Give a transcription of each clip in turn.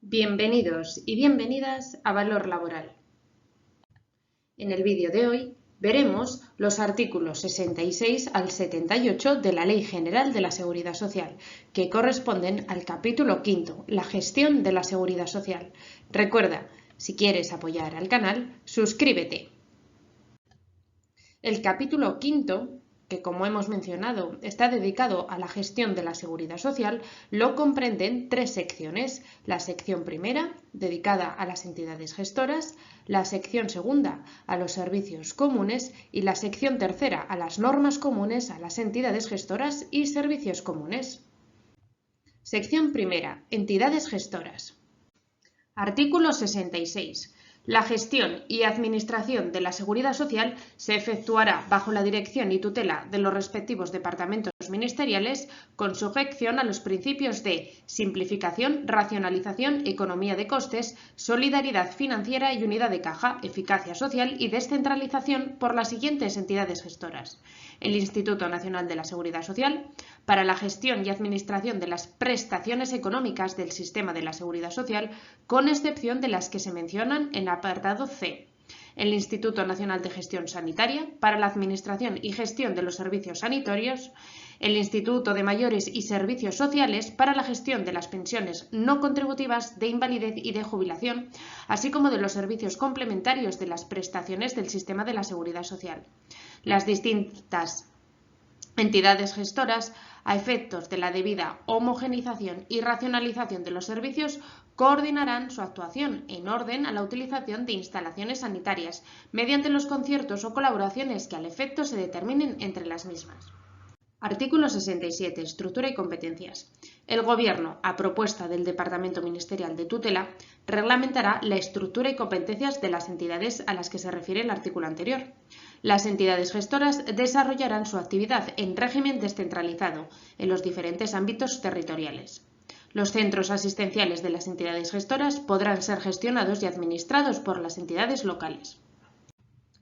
Bienvenidos y bienvenidas a Valor Laboral. En el vídeo de hoy veremos los artículos 66 al 78 de la Ley General de la Seguridad Social, que corresponden al capítulo quinto, la gestión de la seguridad social. Recuerda, si quieres apoyar al canal, suscríbete. El capítulo quinto, que como hemos mencionado está dedicado a la gestión de la seguridad social, lo comprenden tres secciones: la sección primera, dedicada a las entidades gestoras, la sección segunda, a los servicios comunes, y la sección tercera, a las normas comunes a las entidades gestoras y servicios comunes. Sección primera, entidades gestoras. Artículo 66. La gestión y administración de la seguridad social se efectuará bajo la dirección y tutela de los respectivos departamentos ministeriales, con sujeción a los principios de simplificación, racionalización, economía de costes, solidaridad financiera y unidad de caja, eficacia social y descentralización por las siguientes entidades gestoras: el Instituto Nacional de la Seguridad Social, para la gestión y administración de las prestaciones económicas del sistema de la seguridad social, con excepción de las que se mencionan en apartado C. El Instituto Nacional de Gestión Sanitaria, para la administración y gestión de los servicios sanitarios. El Instituto de Mayores y Servicios Sociales, para la gestión de las pensiones no contributivas de invalidez y de jubilación, así como de los servicios complementarios de las prestaciones del sistema de la seguridad social. Las distintas entidades gestoras, a efectos de la debida homogeneización y racionalización de los servicios, coordinarán su actuación en orden a la utilización de instalaciones sanitarias, mediante los conciertos o colaboraciones que al efecto se determinen entre las mismas. Artículo 67. Estructura y competencias. El Gobierno, a propuesta del Departamento Ministerial de Tutela, reglamentará la estructura y competencias de las entidades a las que se refiere el artículo anterior. Las entidades gestoras desarrollarán su actividad en régimen descentralizado en los diferentes ámbitos territoriales. Los centros asistenciales de las entidades gestoras podrán ser gestionados y administrados por las entidades locales.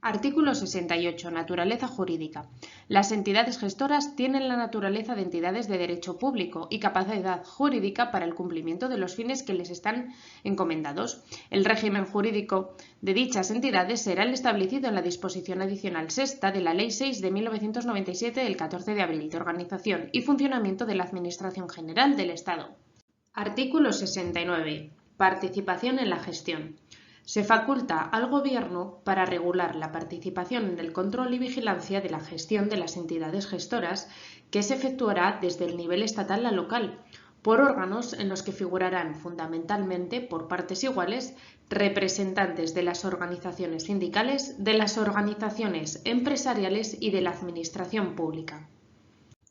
Artículo 68. Naturaleza jurídica. Las entidades gestoras tienen la naturaleza de entidades de derecho público y capacidad jurídica para el cumplimiento de los fines que les están encomendados. El régimen jurídico de dichas entidades será el establecido en la disposición adicional sexta de la Ley 6 de 1997 del 14 de abril de organización y funcionamiento de la Administración General del Estado. Artículo 69. Participación en la gestión. Se faculta al Gobierno para regular la participación en el control y vigilancia de la gestión de las entidades gestoras, que se efectuará desde el nivel estatal a local, por órganos en los que figurarán fundamentalmente, por partes iguales, representantes de las organizaciones sindicales, de las organizaciones empresariales y de la administración pública.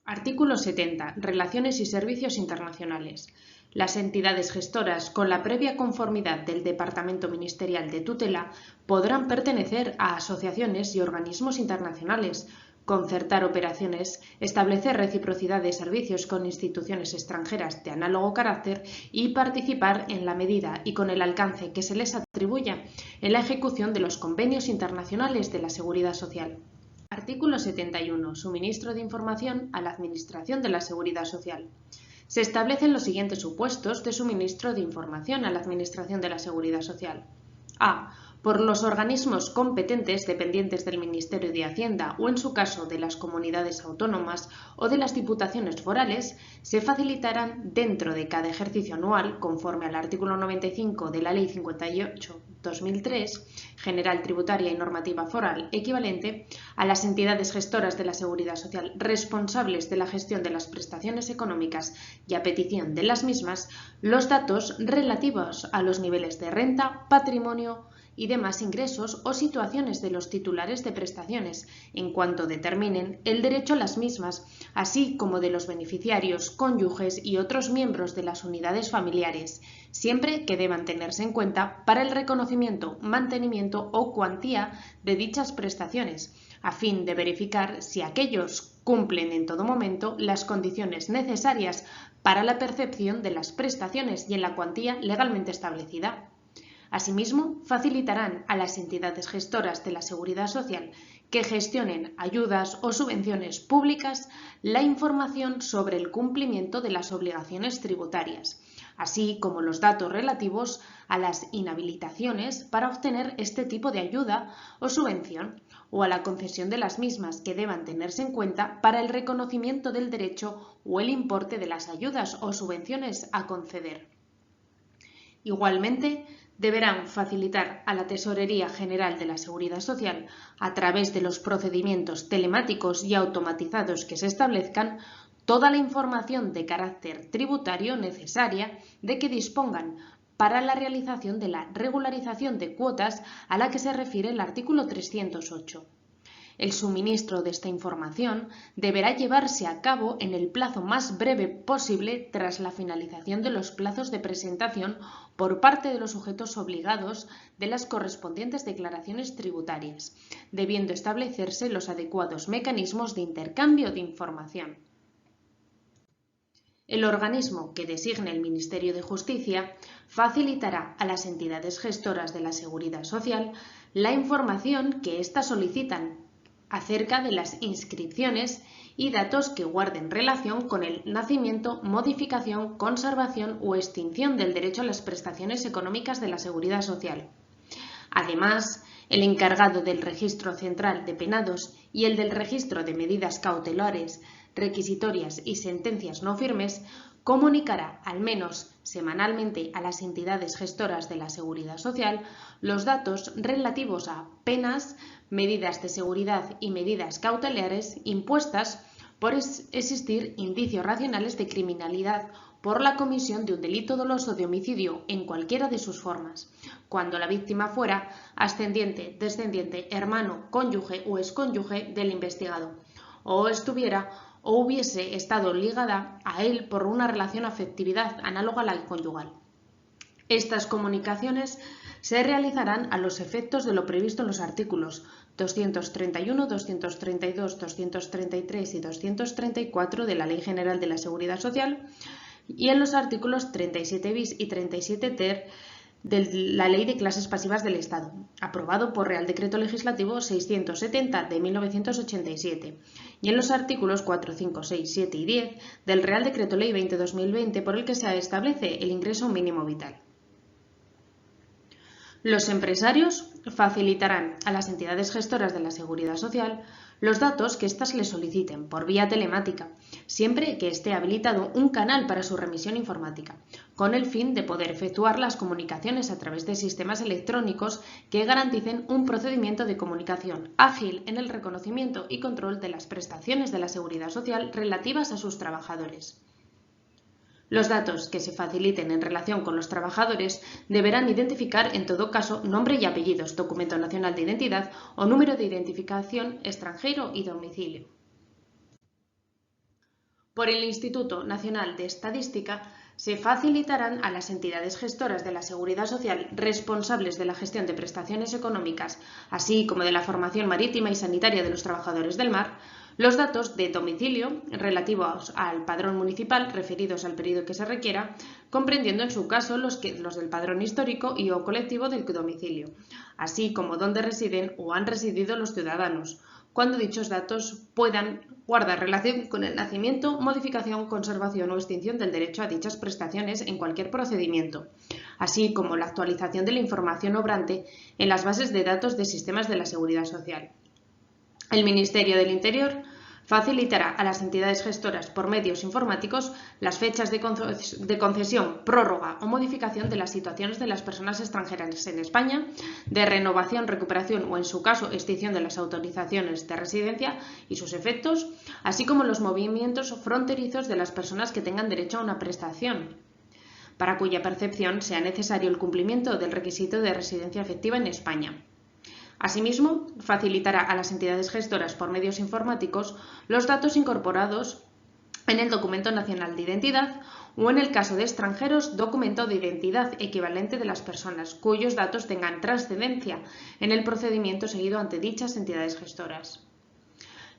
Artículo 70. Relaciones y servicios internacionales. Las entidades gestoras, con la previa conformidad del Departamento Ministerial de Tutela, podrán pertenecer a asociaciones y organismos internacionales, concertar operaciones, establecer reciprocidad de servicios con instituciones extranjeras de análogo carácter y participar en la medida y con el alcance que se les atribuya en la ejecución de los convenios internacionales de la seguridad social. Artículo 71. Suministro de información a la Administración de la Seguridad Social. Se establecen los siguientes supuestos de suministro de información a la Administración de la Seguridad Social. A. Por los organismos competentes dependientes del Ministerio de Hacienda o, en su caso, de las comunidades autónomas o de las diputaciones forales, se facilitarán dentro de cada ejercicio anual, conforme al artículo 95 de la Ley 58/2003, General Tributaria y Normativa Foral equivalente, a las entidades gestoras de la Seguridad Social responsables de la gestión de las prestaciones económicas y a petición de las mismas, los datos relativos a los niveles de renta, patrimonio y demás ingresos o situaciones de los titulares de prestaciones, en cuanto determinen el derecho a las mismas, así como de los beneficiarios, cónyuges y otros miembros de las unidades familiares, siempre que deban tenerse en cuenta para el reconocimiento, mantenimiento o cuantía de dichas prestaciones, a fin de verificar si aquellos cumplen en todo momento las condiciones necesarias para la percepción de las prestaciones y en la cuantía legalmente establecida. Asimismo, facilitarán a las entidades gestoras de la Seguridad Social que gestionen ayudas o subvenciones públicas la información sobre el cumplimiento de las obligaciones tributarias, así como los datos relativos a las inhabilitaciones para obtener este tipo de ayuda o subvención, o a la concesión de las mismas que deban tenerse en cuenta para el reconocimiento del derecho o el importe de las ayudas o subvenciones a conceder. Igualmente, deberán facilitar a la Tesorería General de la Seguridad Social, a través de los procedimientos telemáticos y automatizados que se establezcan, toda la información de carácter tributario necesaria de que dispongan para la realización de la regularización de cuotas a la que se refiere el artículo 308. El suministro de esta información deberá llevarse a cabo en el plazo más breve posible tras la finalización de los plazos de presentación por parte de los sujetos obligados de las correspondientes declaraciones tributarias, debiendo establecerse los adecuados mecanismos de intercambio de información. El organismo que designe el Ministerio de Justicia facilitará a las entidades gestoras de la Seguridad Social la información que éstas solicitan acerca de las inscripciones y datos que guarden relación con el nacimiento, modificación, conservación o extinción del derecho a las prestaciones económicas de la Seguridad Social. Además, el encargado del Registro Central de Penados y el del Registro de Medidas Cautelares, Requisitorias y Sentencias no firmes comunicará al menos semanalmente a las entidades gestoras de la Seguridad Social los datos relativos a penas, medidas de seguridad y medidas cautelares impuestas por existir indicios racionales de criminalidad por la comisión de un delito doloso de homicidio en cualquiera de sus formas, cuando la víctima fuera ascendiente, descendiente, hermano, cónyuge o excónyuge del investigado, o estuviera o hubiese estado ligada a él por una relación afectividad análoga a la conyugal. Estas comunicaciones se realizarán a los efectos de lo previsto en los artículos 231, 232, 233 y 234 de la Ley General de la Seguridad Social y en los artículos 37 bis y 37 ter de la Ley de Clases Pasivas del Estado, aprobado por Real Decreto Legislativo 670 de 1987, y en los artículos 4, 5, 6, 7 y 10 del Real Decreto Ley 20-2020 por el que se establece el ingreso mínimo vital. Los empresarios facilitarán a las entidades gestoras de la Seguridad Social los datos que éstas les soliciten por vía telemática, siempre que esté habilitado un canal para su remisión informática, con el fin de poder efectuar las comunicaciones a través de sistemas electrónicos que garanticen un procedimiento de comunicación ágil en el reconocimiento y control de las prestaciones de la Seguridad Social relativas a sus trabajadores. Los datos que se faciliten en relación con los trabajadores deberán identificar en todo caso nombre y apellidos, documento nacional de identidad o número de identificación extranjero y domicilio. Por el Instituto Nacional de Estadística se facilitarán a las entidades gestoras de la Seguridad Social responsables de la gestión de prestaciones económicas, así como de la formación marítima y sanitaria de los trabajadores del mar, los datos de domicilio relativos al padrón municipal referidos al periodo que se requiera, comprendiendo en su caso los del padrón histórico y o colectivo del domicilio, así como dónde residen o han residido los ciudadanos, cuando dichos datos puedan guardar relación con el nacimiento, modificación, conservación o extinción del derecho a dichas prestaciones en cualquier procedimiento, así como la actualización de la información obrante en las bases de datos de sistemas de la Seguridad Social. El Ministerio del Interior facilitará a las entidades gestoras por medios informáticos las fechas de concesión, prórroga o modificación de las situaciones de las personas extranjeras en España, de renovación, recuperación o, en su caso, extinción de las autorizaciones de residencia y sus efectos, así como los movimientos fronterizos de las personas que tengan derecho a una prestación, para cuya percepción sea necesario el cumplimiento del requisito de residencia efectiva en España. Asimismo, facilitará a las entidades gestoras por medios informáticos los datos incorporados en el Documento Nacional de Identidad o, en el caso de extranjeros, documento de identidad equivalente de las personas cuyos datos tengan trascendencia en el procedimiento seguido ante dichas entidades gestoras.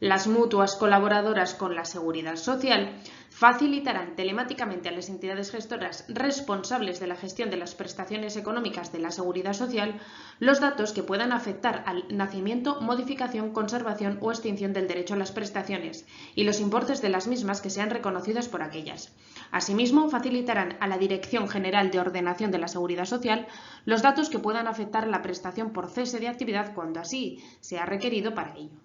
Las mutuas colaboradoras con la Seguridad Social facilitarán telemáticamente a las entidades gestoras responsables de la gestión de las prestaciones económicas de la Seguridad Social los datos que puedan afectar al nacimiento, modificación, conservación o extinción del derecho a las prestaciones y los importes de las mismas que sean reconocidos por aquellas. Asimismo, facilitarán a la Dirección General de Ordenación de la Seguridad Social los datos que puedan afectar la prestación por cese de actividad cuando así sea requerido para ello.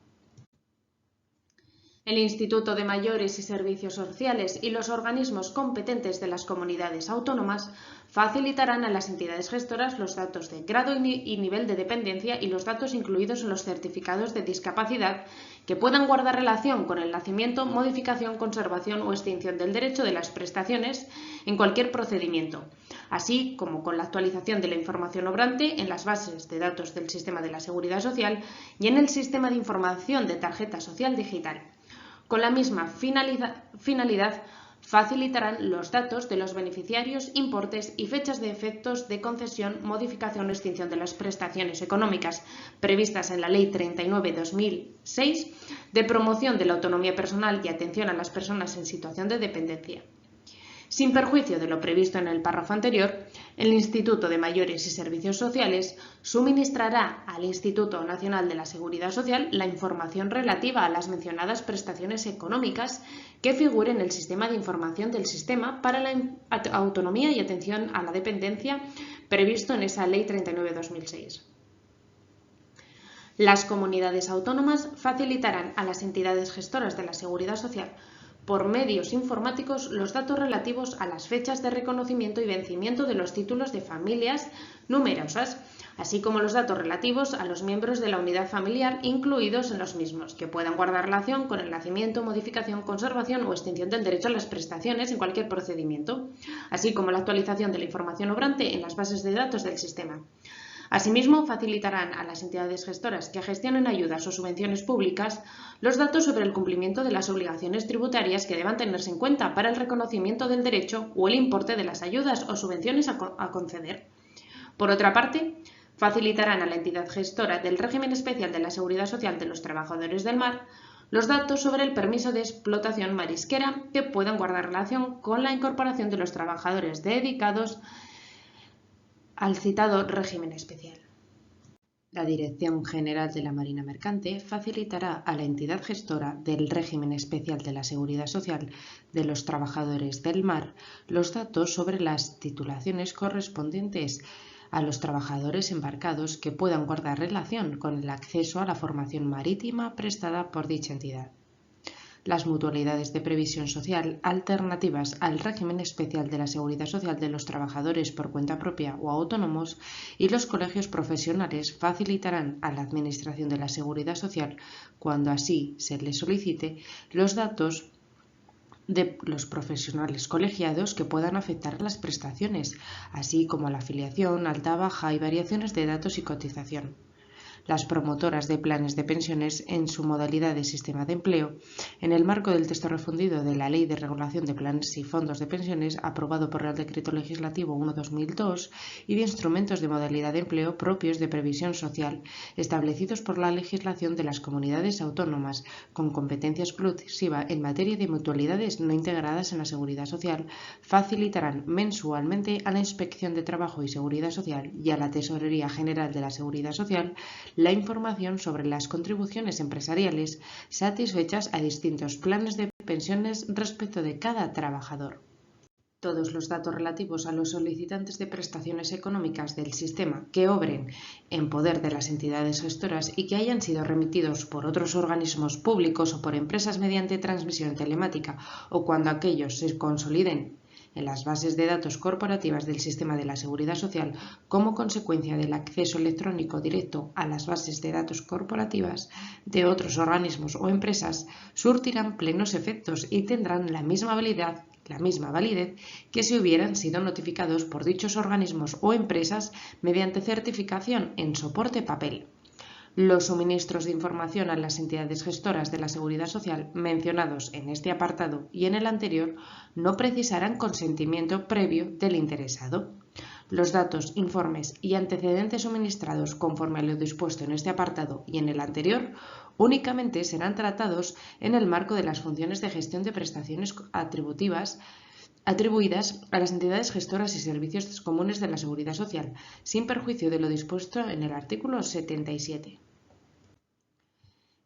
El Instituto de Mayores y Servicios Sociales y los organismos competentes de las comunidades autónomas facilitarán a las entidades gestoras los datos de grado y nivel de dependencia y los datos incluidos en los certificados de discapacidad que puedan guardar relación con el nacimiento, modificación, conservación o extinción del derecho de las prestaciones en cualquier procedimiento, así como con la actualización de la información obrante en las bases de datos del Sistema de la Seguridad Social y en el Sistema de Información de Tarjeta Social Digital. Con la misma finalidad, facilitarán los datos de los beneficiarios, importes y fechas de efectos de concesión, modificación o extinción de las prestaciones económicas previstas en la Ley 39/2006 de promoción de la autonomía personal y atención a las personas en situación de dependencia. Sin perjuicio de lo previsto en el párrafo anterior, el Instituto de Mayores y Servicios Sociales suministrará al Instituto Nacional de la Seguridad Social la información relativa a las mencionadas prestaciones económicas que figure en el Sistema de Información del Sistema para la Autonomía y Atención a la Dependencia previsto en esa Ley 39/2006. Las comunidades autónomas facilitarán a las entidades gestoras de la Seguridad Social por medios informáticos los datos relativos a las fechas de reconocimiento y vencimiento de los títulos de familias numerosas, así como los datos relativos a los miembros de la unidad familiar incluidos en los mismos, que puedan guardar relación con el nacimiento, modificación, conservación o extinción del derecho a las prestaciones en cualquier procedimiento, así como la actualización de la información obrante en las bases de datos del sistema. Asimismo, facilitarán a las entidades gestoras que gestionen ayudas o subvenciones públicas los datos sobre el cumplimiento de las obligaciones tributarias que deban tenerse en cuenta para el reconocimiento del derecho o el importe de las ayudas o subvenciones a conceder. Por otra parte, facilitarán a la entidad gestora del régimen especial de la Seguridad Social de los Trabajadores del Mar los datos sobre el permiso de explotación marisquera que puedan guardar relación con la incorporación de los trabajadores dedicados al citado régimen especial. La Dirección General de la Marina Mercante facilitará a la entidad gestora del régimen especial de la Seguridad Social de los Trabajadores del Mar los datos sobre las titulaciones correspondientes a los trabajadores embarcados que puedan guardar relación con el acceso a la formación marítima prestada por dicha entidad. Las mutualidades de previsión social alternativas al régimen especial de la Seguridad Social de los trabajadores por cuenta propia o autónomos y los colegios profesionales facilitarán a la Administración de la Seguridad Social, cuando así se les solicite, los datos de los profesionales colegiados que puedan afectar las prestaciones, así como la afiliación, alta, baja y variaciones de datos y cotización. Las promotoras de planes de pensiones en su modalidad de sistema de empleo, en el marco del texto refundido de la Ley de Regulación de Planes y Fondos de Pensiones, aprobado por Real Decreto Legislativo 1/2002, y de instrumentos de modalidad de empleo propios de previsión social, establecidos por la legislación de las comunidades autónomas, con competencia exclusiva en materia de mutualidades no integradas en la Seguridad Social, facilitarán mensualmente a la Inspección de Trabajo y Seguridad Social y a la Tesorería General de la Seguridad Social la información sobre las contribuciones empresariales satisfechas a distintos planes de pensiones respecto de cada trabajador. Todos los datos relativos a los solicitantes de prestaciones económicas del sistema que obren en poder de las entidades gestoras y que hayan sido remitidos por otros organismos públicos o por empresas mediante transmisión telemática o cuando aquellos se consoliden en las bases de datos corporativas del Sistema de la Seguridad Social como consecuencia del acceso electrónico directo a las bases de datos corporativas de otros organismos o empresas, surtirán plenos efectos y tendrán la misma validez que si hubieran sido notificados por dichos organismos o empresas mediante certificación en soporte papel. Los suministros de información a las entidades gestoras de la Seguridad Social mencionados en este apartado y en el anterior no precisarán consentimiento previo del interesado. Los datos, informes y antecedentes suministrados conforme a lo dispuesto en este apartado y en el anterior únicamente serán tratados en el marco de las funciones de gestión de prestaciones atribuidas a las entidades gestoras y servicios comunes de la Seguridad Social, sin perjuicio de lo dispuesto en el artículo 77.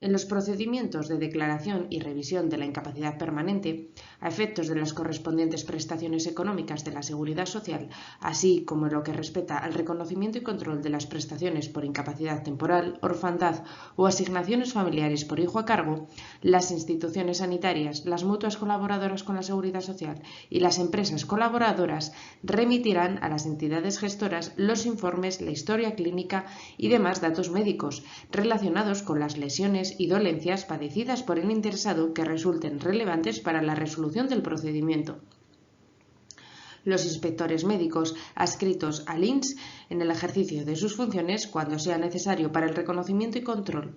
En los procedimientos de declaración y revisión de la incapacidad permanente, a efectos de las correspondientes prestaciones económicas de la Seguridad Social, así como en lo que respecta al reconocimiento y control de las prestaciones por incapacidad temporal, orfandad o asignaciones familiares por hijo a cargo, las instituciones sanitarias, las mutuas colaboradoras con la Seguridad Social y las empresas colaboradoras remitirán a las entidades gestoras los informes, la historia clínica y demás datos médicos relacionados con las lesiones y dolencias padecidas por el interesado que resulten relevantes para la resolución del procedimiento. Los inspectores médicos adscritos al INS en el ejercicio de sus funciones, cuando sea necesario para el reconocimiento y control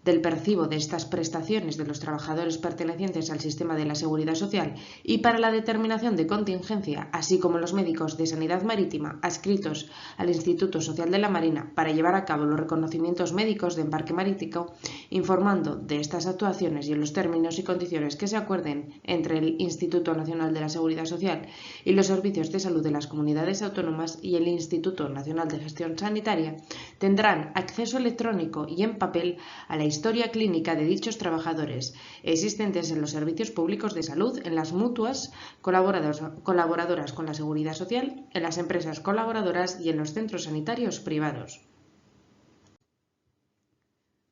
del percibo de estas prestaciones de los trabajadores pertenecientes al sistema de la Seguridad Social y para la determinación de contingencia, así como los médicos de sanidad marítima adscritos al Instituto Social de la Marina para llevar a cabo los reconocimientos médicos de embarque marítimo, informando de estas actuaciones y en los términos y condiciones que se acuerden entre el Instituto Nacional de la Seguridad Social y los servicios de salud de las comunidades autónomas y el Instituto Nacional de Gestión Sanitaria, tendrán acceso electrónico y en papel a la historia clínica de dichos trabajadores existentes en los servicios públicos de salud, en las mutuas colaboradoras con la Seguridad Social, en las empresas colaboradoras y en los centros sanitarios privados.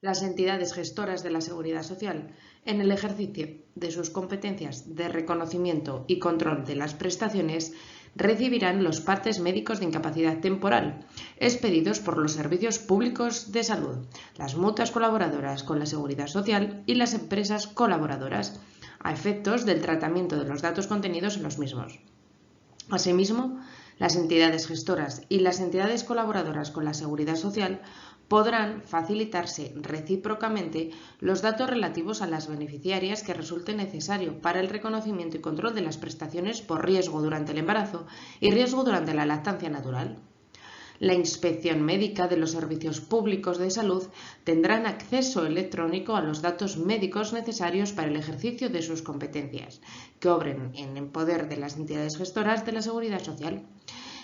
Las entidades gestoras de la Seguridad Social, en el ejercicio de sus competencias de reconocimiento y control de las prestaciones, recibirán los partes médicos de incapacidad temporal expedidos por los servicios públicos de salud, las mutuas colaboradoras con la Seguridad Social y las empresas colaboradoras, a efectos del tratamiento de los datos contenidos en los mismos. Asimismo, las entidades gestoras y las entidades colaboradoras con la Seguridad Social podrán facilitarse recíprocamente los datos relativos a las beneficiarias que resulte necesario para el reconocimiento y control de las prestaciones por riesgo durante el embarazo y riesgo durante la lactancia natural. La inspección médica de los servicios públicos de salud tendrán acceso electrónico a los datos médicos necesarios para el ejercicio de sus competencias, que obren en el poder de las entidades gestoras de la Seguridad Social.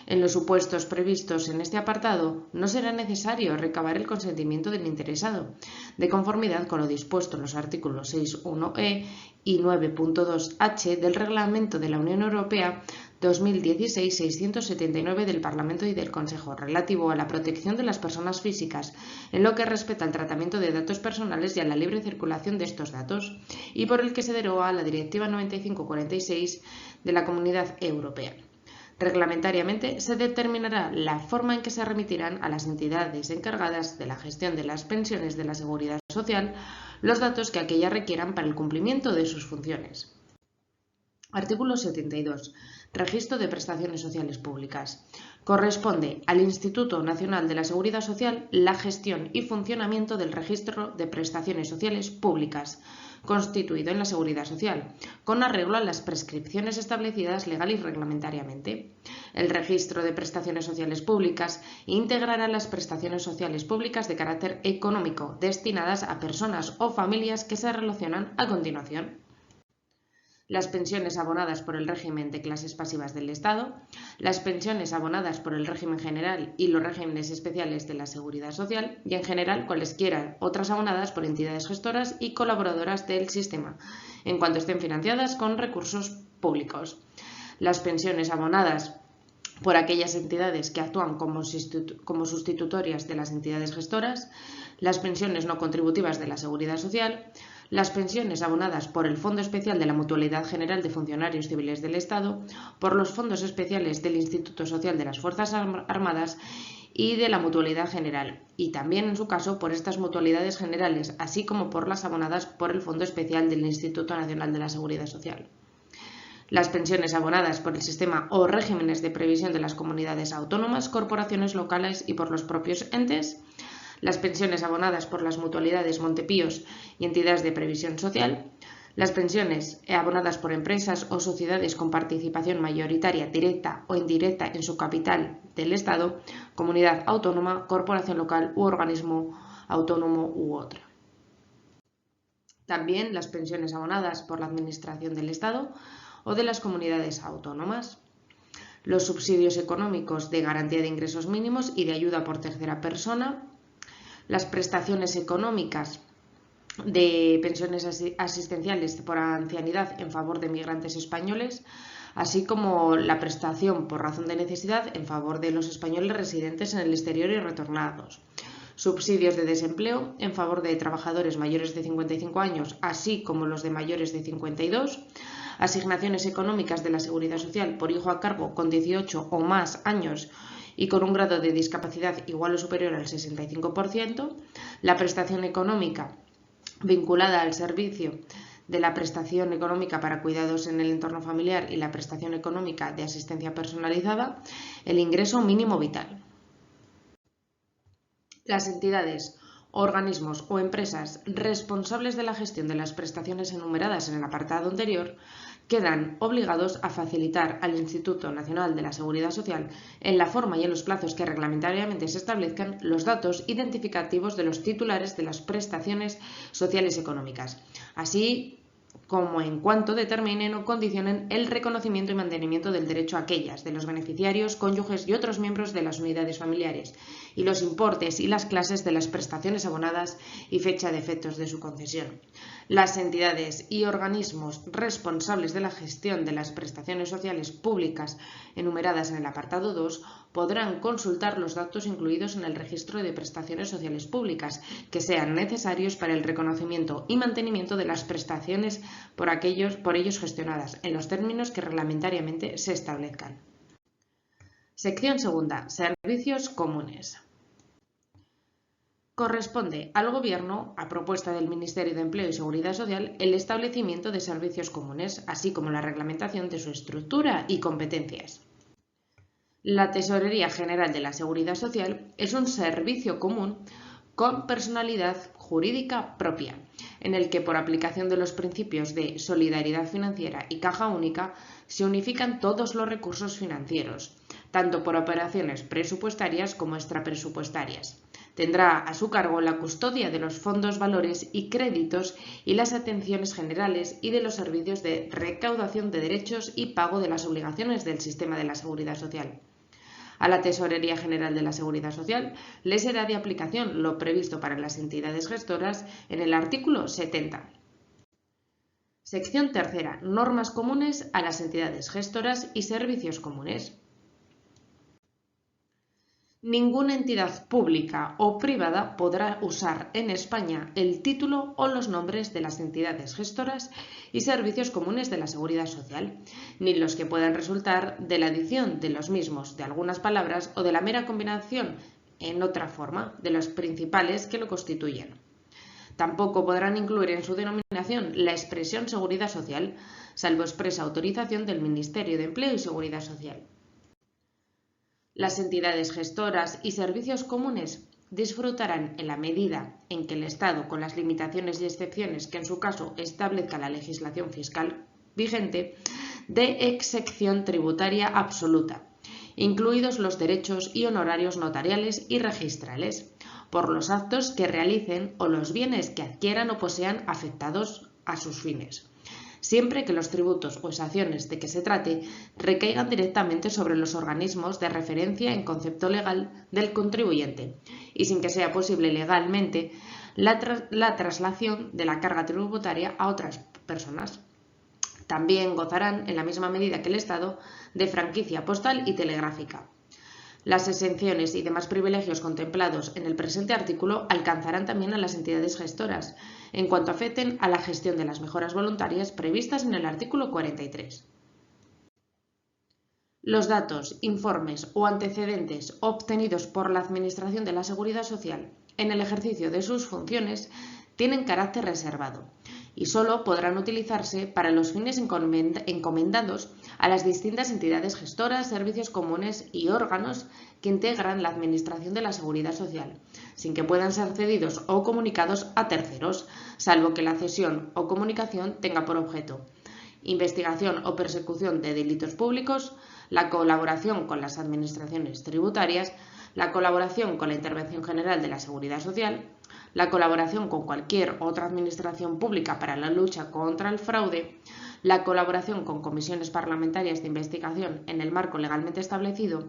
En los supuestos previstos en este apartado, no será necesario recabar el consentimiento del interesado, de conformidad con lo dispuesto en los artículos 6.1e y 9.2h del Reglamento de la Unión Europea 2016-679 del Parlamento y del Consejo, relativo a la protección de las personas físicas, en lo que respecta al tratamiento de datos personales y a la libre circulación de estos datos, y por el que se deroga la Directiva 95/46 de la Comunidad Europea. Reglamentariamente se determinará la forma en que se remitirán a las entidades encargadas de la gestión de las pensiones de la Seguridad Social los datos que aquellas requieran para el cumplimiento de sus funciones. Artículo 72. Registro de prestaciones sociales públicas. Corresponde al Instituto Nacional de la Seguridad Social la gestión y funcionamiento del registro de prestaciones sociales públicas, constituido en la Seguridad Social, con arreglo a las prescripciones establecidas legal y reglamentariamente. El registro de prestaciones sociales públicas integrará las prestaciones sociales públicas de carácter económico destinadas a personas o familias que se relacionan a continuación: las pensiones abonadas por el régimen de clases pasivas del Estado, las pensiones abonadas por el régimen general y los regímenes especiales de la Seguridad Social y, en general, cualesquiera otras abonadas por entidades gestoras y colaboradoras del sistema, en cuanto estén financiadas con recursos públicos. Las pensiones abonadas por aquellas entidades que actúan como sustitutorias de las entidades gestoras, las pensiones no contributivas de la Seguridad Social, las pensiones abonadas por el Fondo Especial de la Mutualidad General de Funcionarios Civiles del Estado, por los fondos especiales del Instituto Social de las Fuerzas Armadas y de la Mutualidad General, y también, en su caso, por estas mutualidades generales, así como por las abonadas por el Fondo Especial del Instituto Nacional de la Seguridad Social. Las pensiones abonadas por el sistema o regímenes de previsión de las comunidades autónomas, corporaciones locales y por los propios entes, las pensiones abonadas por las mutualidades Montepíos y entidades de previsión social, Las pensiones abonadas por empresas o sociedades con participación mayoritaria directa o indirecta en su capital del Estado, comunidad autónoma, corporación local u organismo autónomo u otra. También las pensiones abonadas por la Administración del Estado o de las comunidades autónomas. Los subsidios económicos de garantía de ingresos mínimos y de ayuda por tercera persona. Las prestaciones económicas de pensiones asistenciales por ancianidad en favor de migrantes españoles, así como la prestación por razón de necesidad en favor de los españoles residentes en el exterior y retornados. Subsidios de desempleo en favor de trabajadores mayores de 55 años, así como los de mayores de 52, asignaciones económicas de la Seguridad Social por hijo a cargo con 18 o más años y con un grado de discapacidad igual o superior al 65%, la prestación económica vinculada al servicio de la prestación económica para cuidados en el entorno familiar y la prestación económica de asistencia personalizada, el ingreso mínimo vital. Las entidades, organismos o empresas responsables de la gestión de las prestaciones enumeradas en el apartado anterior quedan obligados a facilitar al Instituto Nacional de la Seguridad Social, en la forma y en los plazos que reglamentariamente se establezcan, los datos identificativos de los titulares de las prestaciones sociales económicas, así como en cuanto determinen o condicionen el reconocimiento y mantenimiento del derecho a aquellas de los beneficiarios, cónyuges y otros miembros de las unidades familiares, y los importes y las clases de las prestaciones abonadas y fecha de efectos de su concesión. Las entidades y organismos responsables de la gestión de las prestaciones sociales públicas enumeradas en el apartado 2 podrán consultar los datos incluidos en el registro de prestaciones sociales públicas que sean necesarios para el reconocimiento y mantenimiento de las prestaciones por ellos gestionadas, en los términos que reglamentariamente se establezcan. Sección segunda. Servicios comunes. Corresponde al Gobierno, a propuesta del Ministerio de Empleo y Seguridad Social, el establecimiento de servicios comunes, así como la reglamentación de su estructura y competencias. La Tesorería General de la Seguridad Social es un servicio común con personalidad jurídica propia, en el que por aplicación de los principios de solidaridad financiera y caja única se unifican todos los recursos financieros, tanto por operaciones presupuestarias como extrapresupuestarias. Tendrá a su cargo la custodia de los fondos, valores y créditos y las atenciones generales y de los servicios de recaudación de derechos y pago de las obligaciones del sistema de la Seguridad Social. A la Tesorería General de la Seguridad Social le será de aplicación lo previsto para las entidades gestoras en el artículo 70. Sección tercera. Normas comunes a las entidades gestoras y servicios comunes. Ninguna entidad pública o privada podrá usar en España el título o los nombres de las entidades gestoras y servicios comunes de la Seguridad Social, ni los que puedan resultar de la adición de los mismos de algunas palabras o de la mera combinación en otra forma de los principales que lo constituyen. Tampoco podrán incluir en su denominación la expresión Seguridad Social, salvo expresa autorización del Ministerio de Empleo y Seguridad Social. Las entidades gestoras y servicios comunes disfrutarán, en la medida en que el Estado, con las limitaciones y excepciones que en su caso establezca la legislación fiscal vigente, de exención tributaria absoluta, incluidos los derechos y honorarios notariales y registrales, por los actos que realicen o los bienes que adquieran o posean afectados a sus fines, siempre que los tributos o exenciones de que se trate recaigan directamente sobre los organismos de referencia en concepto legal del contribuyente y sin que sea posible legalmente la traslación de la carga tributaria a otras personas. También gozarán, en la misma medida que el Estado, de franquicia postal y telegráfica. Las exenciones y demás privilegios contemplados en el presente artículo alcanzarán también a las entidades gestoras, en cuanto afecten a la gestión de las mejoras voluntarias previstas en el artículo 43. Los datos, informes o antecedentes obtenidos por la Administración de la Seguridad Social en el ejercicio de sus funciones tienen carácter reservado y solo podrán utilizarse para los fines encomendados a las distintas entidades gestoras, servicios comunes y órganos que integran la Administración de la Seguridad Social, sin que puedan ser cedidos o comunicados a terceros, salvo que la cesión o comunicación tenga por objeto investigación o persecución de delitos públicos, la colaboración con las administraciones tributarias, la colaboración con la Intervención General de la Seguridad Social, la colaboración con cualquier otra administración pública para la lucha contra el fraude, la colaboración con comisiones parlamentarias de investigación en el marco legalmente establecido,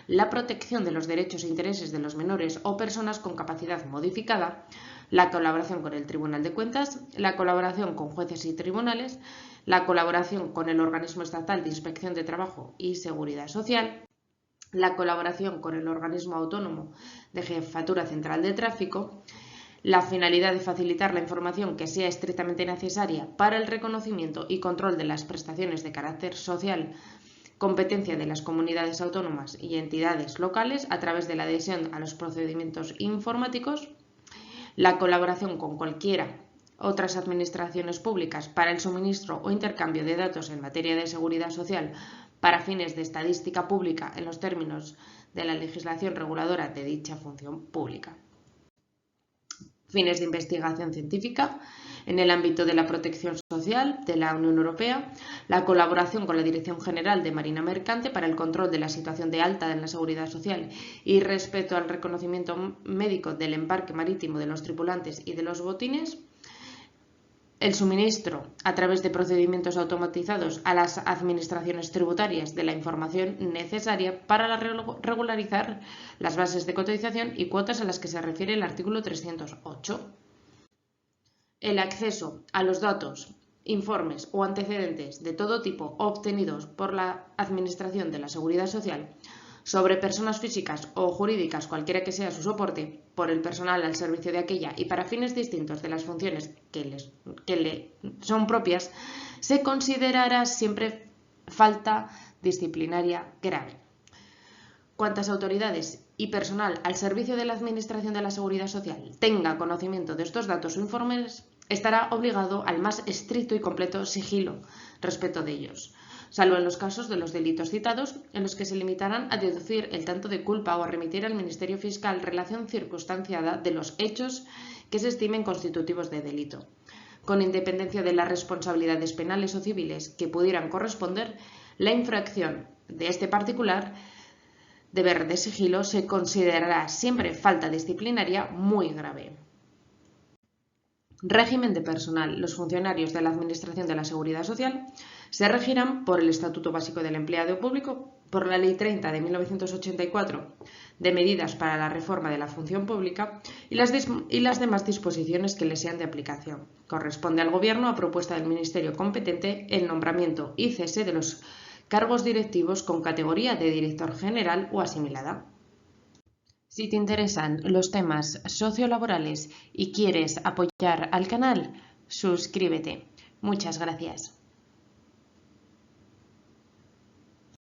la protección de los derechos e intereses de los menores o personas con capacidad modificada, la colaboración con el Tribunal de Cuentas, la colaboración con jueces y tribunales, la colaboración con el Organismo Estatal de Inspección de Trabajo y Seguridad Social, la colaboración con el Organismo Autónomo de Jefatura Central de Tráfico, la finalidad de facilitar la información que sea estrictamente necesaria para el reconocimiento y control de las prestaciones de carácter social, competencia de las comunidades autónomas y entidades locales a través de la adhesión a los procedimientos informáticos, la colaboración con cualquiera otras administraciones públicas para el suministro o intercambio de datos en materia de seguridad social para fines de estadística pública en los términos de la legislación reguladora de dicha función pública. Fines de investigación científica en el ámbito de la protección social de la Unión Europea, la colaboración con la Dirección General de Marina Mercante para el control de la situación de alta en la seguridad social y respecto al reconocimiento médico del embarque marítimo de los tripulantes y de los botines, el suministro a través de procedimientos automatizados a las administraciones tributarias de la información necesaria para regularizar las bases de cotización y cuotas a las que se refiere el artículo 308. El acceso a los datos, informes o antecedentes de todo tipo obtenidos por la Administración de la Seguridad Social sobre personas físicas o jurídicas, cualquiera que sea su soporte, por el personal al servicio de aquella y para fines distintos de las funciones que le son propias, se considerará siempre falta disciplinaria grave. Cuantas autoridades y personal al servicio de la Administración de la Seguridad Social tenga conocimiento de estos datos o informes, estará obligado al más estricto y completo sigilo respecto de ellos, salvo en los casos de los delitos citados, en los que se limitarán a deducir el tanto de culpa o a remitir al Ministerio Fiscal relación circunstanciada de los hechos que se estimen constitutivos de delito. Con independencia de las responsabilidades penales o civiles que pudieran corresponder, la infracción de este particular deber de sigilo se considerará siempre falta disciplinaria muy grave. Régimen de personal. Los funcionarios de la Administración de la Seguridad Social se regirán por el Estatuto Básico del Empleado Público, por la Ley 30 de 1984 de medidas para la reforma de la función pública y las demás disposiciones que le sean de aplicación. Corresponde al Gobierno, a propuesta del Ministerio competente, el nombramiento y cese de los cargos directivos con categoría de director general o asimilada. Si te interesan los temas sociolaborales y quieres apoyar al canal, suscríbete. Muchas gracias.